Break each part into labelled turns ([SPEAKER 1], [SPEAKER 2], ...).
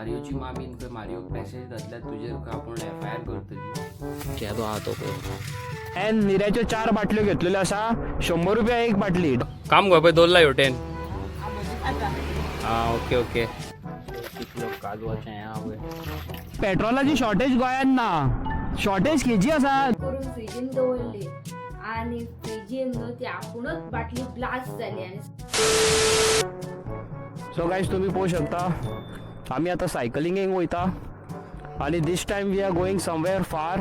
[SPEAKER 1] मारियोची मामीन खंय Mario message घातल्या तुजेर आपण FIR करतली केदो आहा तो पळय.
[SPEAKER 2] एन निऱ्याच्यो 4 बाटल्यो घेतलेल्यो आसा, 100 रुपया एक बाटली.
[SPEAKER 1] काम गो पळय दोल्ला ह्यो 10. हां ओके ओके. कितलो काजवाचें हें आहा पळय.
[SPEAKER 2] पेट्रोलाची शॉर्टेज गोंयांत ना, शॉर्टेज केजी आसा.
[SPEAKER 3] करून फ्रिजीन दवरली आणि फ्रिजीन न्हू ती आपुणूच बाटली ब्लास्ट जाली आणि
[SPEAKER 2] सो गायज तुम्ही पळोवंक शकता आमी आतां सायकलिंगेक वयता आनी this time we are going somewhere far.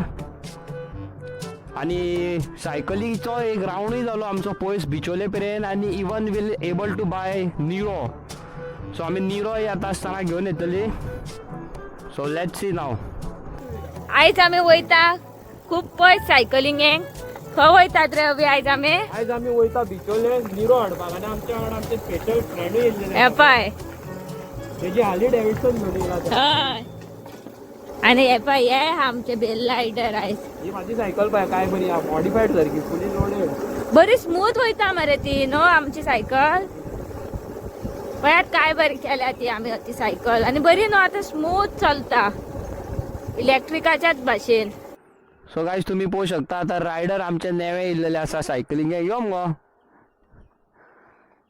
[SPEAKER 2] आनी सायकलिंगचो एक रावंडूय जालो आमचो पयस बिचोले पेरेन आनी even will able to buy निरो. सो आमी निरोय आतां आसतना घेवन येतली. So let's see now.
[SPEAKER 3] आयज आमी वयता खूब पयस सायकलिंगेक. खंय वयतात रे अभी आयज आमी?
[SPEAKER 2] आयज आमी वयता बिचोले निरो हाडपाक आनी आमच्या वांगडा आमचे स्पेशल फ्रेंडूय येयल्ले.
[SPEAKER 3] हे पळय
[SPEAKER 2] तेजी हाली डेविडसन घेवन येयला.
[SPEAKER 3] हय आणि हे पळय हे आमचे बेल रायडर आयज.
[SPEAKER 2] ही माझी सायकल पळय काय बरी मॉडिफाईड सारकी फुली लोडेड.
[SPEAKER 3] बरी स्मूथ वयता मरे ती न्हू आमची सायकल. पळयात काय बरी केल्या ती आमी ती सायकल आनी बरी न्हू आतां स्मूथ चलता इलेक्ट्रिकाच्याच भाशेन.
[SPEAKER 2] सो गायज तुम्ही पळोवंक शकता आता रायडर आमचे नेवे येयल्लेले आसा सायकलिंगेक. यो मगो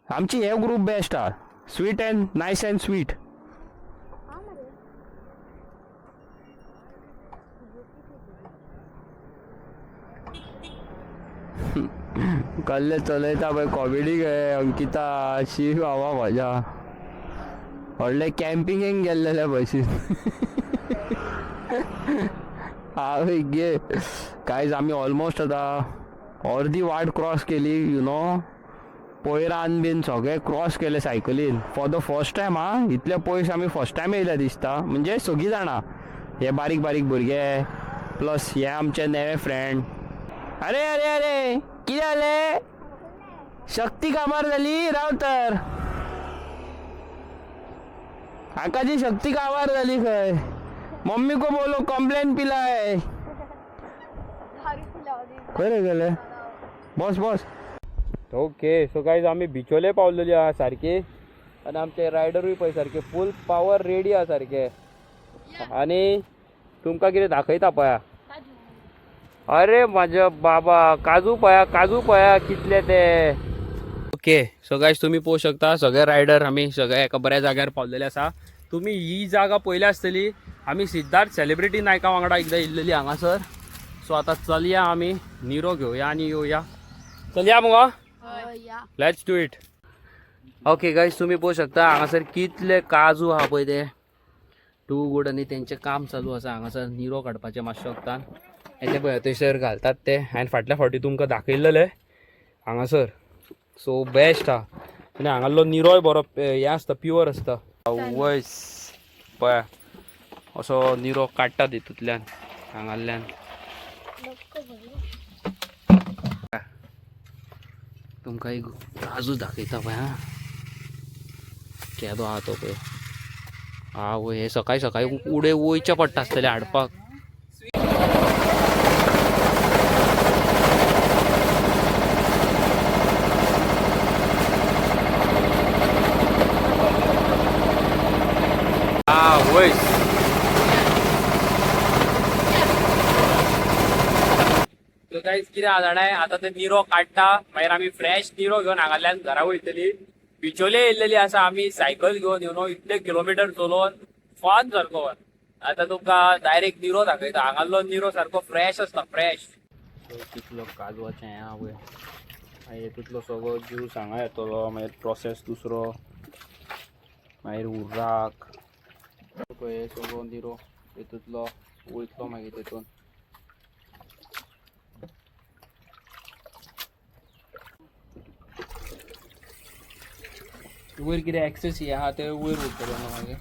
[SPEAKER 2] आमची हे ग्रुप बेस्ट हा, sweet and nice and sweet. कल्ले चलयता पळय कॉमेडी गे अंकिता शी बाबा मजा. व्हडले कॅम्पिंगेक गेल्लेले भशेन. हांव गे गायज आमी ऑलमोस्ट आतां अर्दी वाट क्रॉस केली. यू नो पयरान बीन सगळे क्रॉस केले सायकलीन फॉर द फर्स्ट टायम. इतले पयस आमी फर्स्ट टायम येयले दिसता. म्हणजे सगळीं जाणां हे बारीक बारीक भुरगे प्लस हे आमचे नेवे फ्रेंड. अरे अरे अरे कितें जालें? शक्ती कामार जाली. राव तर आकाशी शक्ती कामार जाली खंय. मम्मी को बोलो कॉम्प्लेन पिला है. खरे गेले बस बस. ओके सो गायज आमी बिचोले पावलेली आहा सारकी आनी आमचे रायडरूय पळय सारखे फूल पावर रेडी आहा सारखे. आनी तुमकां कितें दाखयता पळया. अरे म्हाज्या बाबा काजू पळया कितले ते.
[SPEAKER 1] ओके सो गायज तुम्ही पळोवंक शकता सगळे रायडर आमी सगळे एका बऱ्या जाग्यार पावलेले आसा. तुम्ही ही जागा पयली आसतली. आमी सिद्धार्थ सेलिब्रिटी नायका वांगडा एकदां येयल्लेली हांगासर. सो आतां चलया आमी निरो घेवया आनी येवया. चलया मगो let's do it. Okay guys तुम्ही पळोवंक शकता हांगासर कितले काजू आहा पळय ते. टू गुड आनी तेंचें काम चालू आसा हांगासर निरो काडपाचें मातशे वक्तान. हेचे पळय थंयसर घालतात ते हांवें फाटल्या फावटी तुमकां दाखयल्लेले हांगासर. सो बेस्ट आहा आनी हांगालो निरोय बरो हे आसता प्युअर आसता. वयस पळय असो निरो काडटात हितूंतल्यान हांगाल्यान. तुमकां एक काजू दाखयता पळय. केदो आहा तो पळय. वय हे सकाळी सकाळी उडे वयचे पडटा आसतले हाडपाक. वयस गायज कितें आहा जाणाय आतां ते निरो काडटा मागीर आमी फ्रेश निरो घेवन हांगाल्यान घरा वयतली. बिचोले येयल्लेली आसा आमी सायकल घेवन येवन इतले किलोमिटर चलोवन फन सारको. आतां तुमकां डायरेक्ट निरो दाखयता. हांगालो निरो सारको फ्रेश आसता फ्रेश. कितलो काजवाचें हें आहा पळय. मागीर हितूंतलो सगळो ज्यूस हांगा येतलो मागीर प्रोसेस दुसरो मागीर उर्राक पळय सगळो निरो हितूंतलो वयतलो मागीर तेतून. वयर कितें एक्सेस हे आहा ते वयर वयतलो मागीर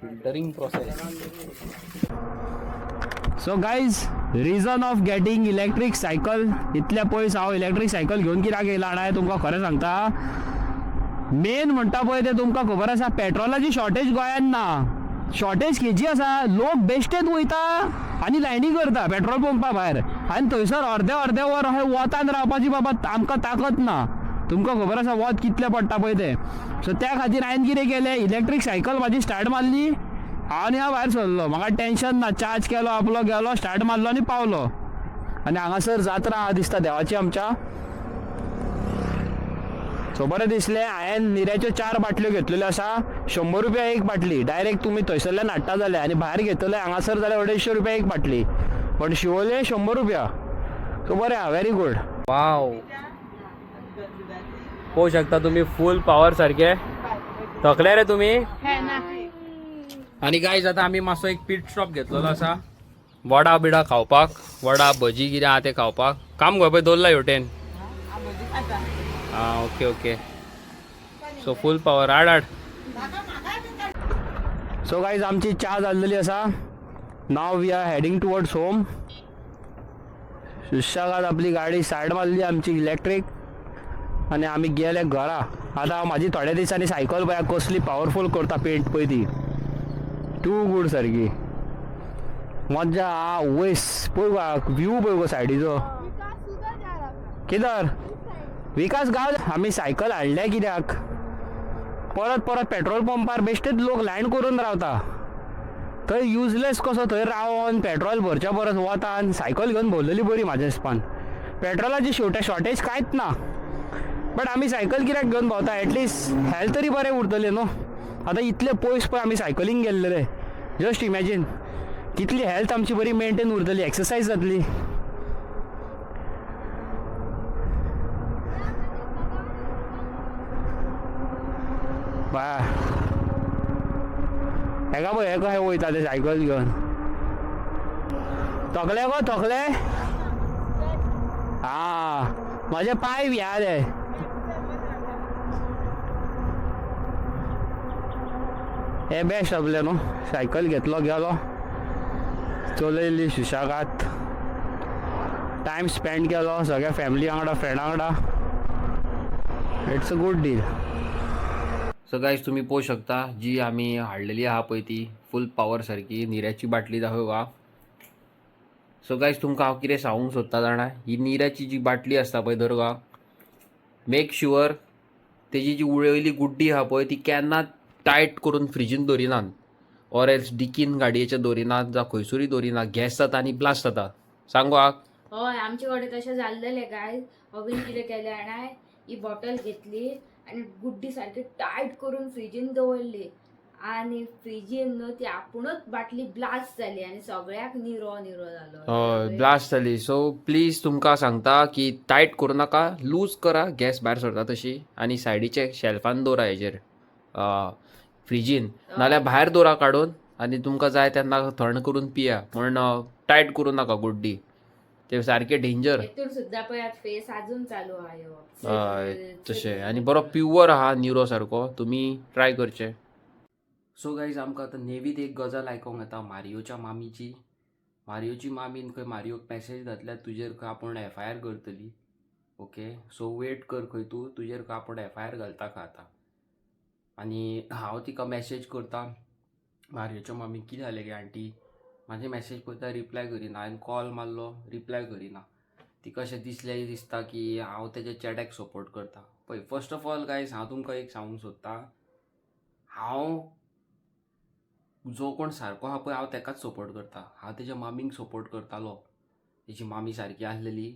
[SPEAKER 1] filtering process.
[SPEAKER 2] So guys reason of getting electric cycle. इतल्या पयस हांव इलेक्ट्रीक सायकल घेवन कित्याक येयला जाणाय तुमकां खरें सांगता. मेन म्हणटा पळय ते तुमकां खबर आसा पेट्रोलाची शॉर्टेज गोंयांत ना. शॉर्टेज केजी आसा. लोक बेश्टेच वयता आनी लायनी करता पेट्रोल पंपा भायर आनी थंयसर अर्दे वर अशें वतान रावपाची बाबा आमकां ताकत ना. तुमकां खबर आसा वत कितलें पडटा पळय तें. सो त्या खातीर हांवें कितें केलें, इलेक्ट्रीक सायकल म्हाजी स्टार्ट मारली आनी हांव भायर सरलो. म्हाका टेन्शन ना, चार्ज केलो आपलो, गेलो, स्टार्ट मारलो आनी पावलो. आनी हांगासर जात्रा आहा दिसता देवाची आमच्या. सो बरें दिसलें. हांवें निऱ्याच्यो 4 बाटल्यो घेतलेल्यो आसा. 100 रुपया एक बाटली. डायरेक्ट तुमी थंयसरल्यान हाडटा जाल्यार, आनी भायर घेतले हांगासर जाल्यार 250 रुपया एक बाटली. पण शिवोले 100 रुपया. सो बरें आहा, व्हेरी गुड.
[SPEAKER 1] वाव, पोवू शकता तुम्ही फुल पॉवर सारखे. थकले रे तुम्ही. आणि गाईज आता आम्ही मातसो एक पीट स्टॉप घेतलेलो आसा वडा बिडा खावपाक. वडा भजी कितें आहा ते खावपाक. काम गो पळय दवरला हेवटेन. हां okay okay. So full power. हाड.
[SPEAKER 2] सो गाईज आमची च्या जाल्लेली आसा. नाव we are heading towards home. सुशेगाद आपली गाडी सायड मारली आमची इलेक्ट्रीक आनी आमी गेले घरा. आतां म्हाजी थोड्या दिसांनी सायकल पळय कसली पावरफूल करता पेंट पळय ती. टू गुड सारकी मज्जा. वयस पळय व्यू पळय गो सायडीचो. किधर विकास गाव. आमी सायकल हाडल्या कित्याक, परत परत पेट्रोल पंपार बेश्टेच लोक लायन करून रावता. थंय युजलेस कसो थंय रावन पेट्रोल भरच्या परस वतान सायकल घेवन भोंवलेली बरी म्हाज्या हिसपान. पेट्रोलाची शॉर्टेज कांयच ना, बट आमी सायकल कित्याक घेवन भोंवता, एटलिस्ट हेल्थ तरी बरें उरतलें न्हू. आतां इतले पयस पळय आमी सायकलींग गेल्ले रे. जस्ट इमॅजीन कितली हेल्थ आमची बरी मेंटेन उरतली, एक्सरसायज जातली. बाय हेका पळय हे कशें वयता ते सायकल घेवन. थकले गो थकले. हा म्हाजे पाय भियाले. हे बेस्ट आपले न्हू. सायकल घेतलो गेलो, चलयली सुशेगाद, टायम स्पेंड केलो सगळ्या फॅमिली वांगडा, फ्रेंडा वांगडा. It's a good deal.
[SPEAKER 1] So guys तुम्ही पोवू शकता जी आम्ही हाडलेली आहा पळय ती फुल पॉवर सारकी निऱ्याची बाटली दाखोवया. सो गाईज तुमकां हांव कितें सांगूंक सोदता जाणा, ही निऱ्याची जी बाटली आसता पळय दरगा, मेक शुअर तेजी जी वयली गुड्डी आहा पळय ती केन्नाच टायट करून फ्रिजीन दवरिनात, ऑर एल्स डिकीन गाडयेच्या दवरिनात, जावं खंयसरूय दवरिनात. गॅस जाता आनी ब्लास्ट जाता. सांगू आहा.
[SPEAKER 3] होय आमचे कडेन तशें जाल्लेले काय. अभीन कितें केलें जाणाय, ही बॉटल घेतली आणि गुड्डी सारकी टायट करून फ्रिजीन दवरली आणि फ्रिजीन न्हू ती आपुणूच बाटली ब्लास्ट जाली आणि सगळ्याक निरो निरो जालो.
[SPEAKER 1] हय ब्लास्ट जाली. सो प्लीज तुमकां सांगता की टायट करूं नाका, लूज करा, गॅस भायर सरता तशी, आनी सायडीचे शेल्फान दवरा हेजेर फ्रिजीन, नाल्यार भायर दवरा काडून, आनी तुमकां जाय तेन्ना थंड करून पिया. पूण टायट करूं नाका गुड्डी, ते सारके डेंजर.
[SPEAKER 3] हेतून सुद्धा पळय फेस अजून चालू आहा ह्यो.
[SPEAKER 1] हय तशें. आनी बरो प्युअर आहा निरो सारको. तुमी ट्राय करचे. सो गाईज आमकां आतां नेवीत एक गजाल आयकोंक येता मारियोच्या मामीची. मारियोची मामीन खंय मारियोक मॅसेज घातल्या तुजेर खंय आपूण FIR करतली. ओके सो वेट कर, खंय तूं तुजेर खंय आपूण FIR घालता खंय आतां. आनी हांव तिका मॅसेज करता, मारियोच्या मामीक कितें जालें गे आंटी, म्हाजे मॅसेज पळयता रिप्लाय करिना. हांवें कॉल मारलो रिप्लाय करिना. तिका अशें दिसता की हांव तेज्या चेड्याक सपोर्ट करता. पळय फर्स्ट ऑफ ऑल गायज हांव तुमकां एक सांगूंक सोदता, हांव जो कोण सारको आहा पळय हांव तेकाच सपोर्ट करता. हांव तेज्या मामीक सपोर्ट करतालो. तेजी मामी सारकी आसलेली.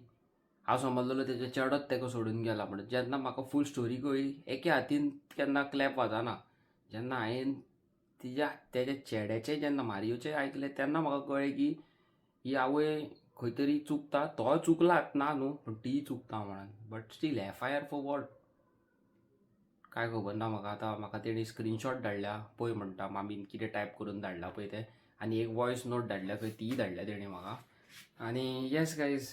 [SPEAKER 1] हांव समजलेलो तेजो चेडोच तेका सोडून गेला म्हणून. जेन्ना म्हाका फूल स्टोरी कळ्ळी, एके हातीन केन्ना क्लॅप वाजना. जेन्ना हांवें तेज्या चेड्याचें जेन्ना मारियोचें आयकलें तेन्ना म्हाका कळ्ळें की ही आवय खंय तरी चुकता. तो चुकलात ना न्हू, पूण ती चुकता म्हणून. But still FIR for what काय खबर ना म्हाका. आतां म्हाका तेणी स्क्रीनशॉट धाडल्या पळय म्हणटा मामीन कितें टायप करून धाडला पळय तें, आनी एक वॉयस नोट धाडल्या खंय ती धाडल्या तेणी म्हाका. आनी yes guys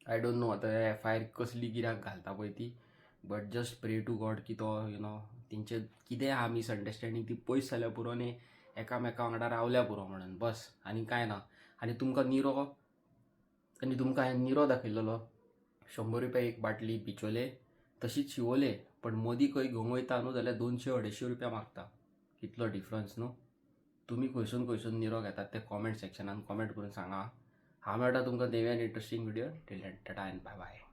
[SPEAKER 1] I don't know आतां FIR कसली कित्याक घालता पळय ती, बट जस्ट प्रे टू गॉड की तो तेंचे कितें आहा मिसअंडरस्टँडींग ती पयस जाल्यार पुरो न्ही, एकामेका वांगडा रावल्या पुरो म्हणून बस, आनी कांय ना. आनी तुमकां हांवें निरो दाखयल्लो 100 रुपया एक बाटली बिचोले तशीच शिवोले, पण मदीं खंय घेवंक वयता न्हू जाल्यार 200-250 रुपया मागता. कितलो डिफरन्स न्हू. तुमी खंयसून निरो घेतात ते कॉमेंट सेक्शनान कॉमेंट करून सांगा. हांव मेळटा तुमकां नेव्यान interesting video. Till then tata and bye bye.